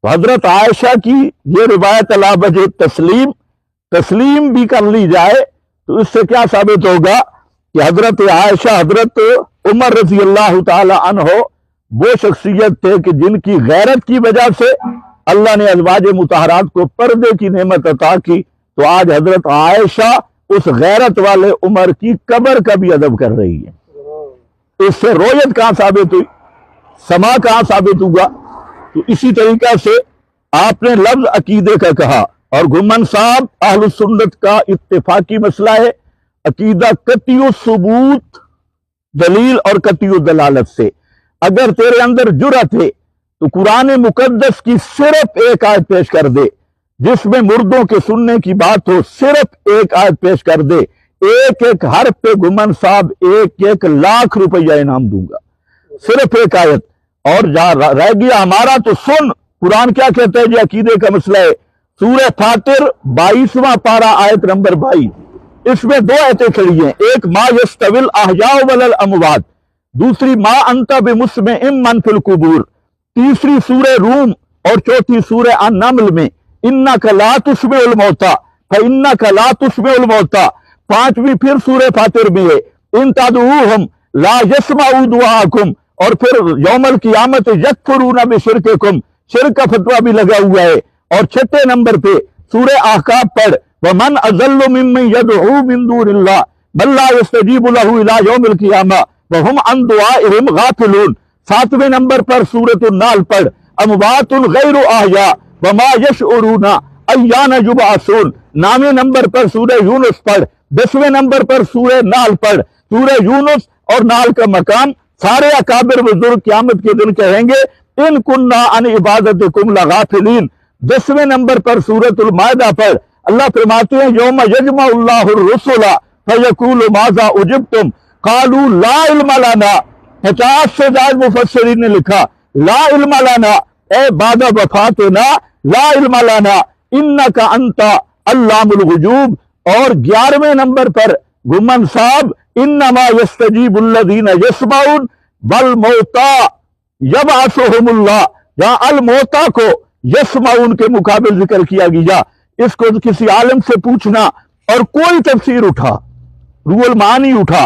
تو حضرت عائشہ کی یہ روایت علی وجہ تسلیم بھی کر لی جائے تو اس سے کیا ثابت ہوگا کہ حضرت عائشہ حضرت عمر رضی اللہ تعالی عنہ وہ شخصیت تھے کہ جن کی غیرت کی وجہ سے اللہ نے ازواج مطہرات کو پردے کی نعمت عطا کی، تو آج حضرت عائشہ اس غیرت والے عمر کی قبر کا بھی ادب کر رہی ہے۔ اس سے رویت کہاں ثابت ہوئی؟ سما کہاں ثابت ہوگا؟ تو اسی طریقہ سے آپ نے لفظ عقیدے کا کہا، اور گمن صاحب اہل سنت کا اتفاقی مسئلہ ہے عقیدہ قطعی الثبوت دلیل اور قطعی الدلالت سے۔ اگر تیرے اندر جرأت ہے تو قرآن مقدس کی صرف ایک آیت پیش کر دے جس میں مردوں کے سننے کی بات ہو، صرف ایک آیت پیش کر دے، ایک ایک حرف پہ گمن صاحب 1 لاکھ روپیہ انعام دوں گا، صرف ایک آیت۔ اور جہاں رہ گیا ہمارا تو سن قرآن کیا کہتا ہے، یہ عقیدے کا مسئلہ ہے۔ سورہ فاطر 22واں پارہ آیت نمبر 22، اس میں 2 آیتیں کھڑی ہیں، ایک ما یستوی الاحیاء والاموات، دوسری ما انت بمسمع من فی القبور، تیسری سورہ روم اور چوتھی سورہ النمل میں انک لا تسمع الموتى فانک لا تسمع الموتى، 5ویں پھر سورہ فاطر میں ہے ان تدعوہم لا یسمعوا دعاءکم، اور پھر یوم القیامت یکفرون بشرککم، شرک کا فتویٰ بھی لگا ہوا ہے۔ اور 6 نمبر پہ سورہ احقاف پڑھ ومن اضل ممن يدعو من دون اللہ من لا يستجیب له الى یوم القیامہ وهم عن دعائهم غافلون۔ 7ویں نمبر پر سورۃ النحل پڑھ اموات غیر احیاء وما یشعرون ایان یبعثون۔ 9ویں نمبر پر سورہ یونس پڑھ، 10ویں نمبر پر سورہ نحل پڑھ۔ سورہ یونس اور نحل کا مقام سارے اکابر بزرگ قیامت کے دن کہیں گے ان کننا عن عبادتکم لغافلین۔ 10ویں نمبر پر سورۃ المائدہ پڑھ، اللہ فرماتے ہیں یوم یجمع اللہ الرسل فیقول ماذا اجبتم قالوا لا علم لنا۔ 50 سے زائد مفسرین نے لکھا لا علم لنا اے بعد وفاتنا لا علم لنا انک انت علام الغیوب۔ اور 11ویں نمبر پر گمن صاحب انما یستجیب الذین یسمعون والموتى یبعثهم اللہ، جہاں الموتى کو یسمعون کے مقابل ذکر کیا گیا۔ اس کو کسی عالم سے پوچھنا اور کوئی تفسیر اٹھا، روح المعانی اٹھا،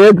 1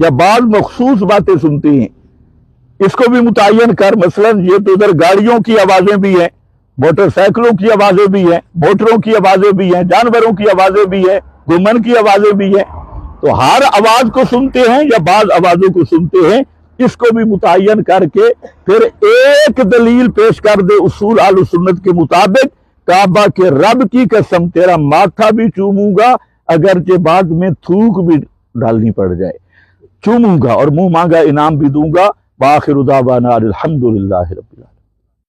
یا بعض مخصوص باتیں سنتے ہیں، اس کو بھی متعین کر۔ مثلا یہ تو ادھر گاڑیوں کی آوازیں بھی ہیں، موٹر سائیکلوں کی آوازیں بھی ہیں، موٹروں کی آوازیں بھی ہیں، جانوروں کی آوازیں بھی ہیں، گھومن کی آوازیں بھی ہیں، تو ہر آواز کو سنتے ہیں یا بعض آوازوں کو سنتے ہیں، اس کو بھی متعین کر کے پھر ایک دلیل پیش کر دے اصول اہل سنت کے مطابق، کعبہ کے رب کی قسم تیرا ماتھا بھی چوموں گا اگرچہ بعد میں تھوک بھی ڈالنی پڑ جائے، چوموں گا اور منہ مانگا انعام بھی دوں گا۔ وآخر دعوانا الحمدللہ رب العالمین۔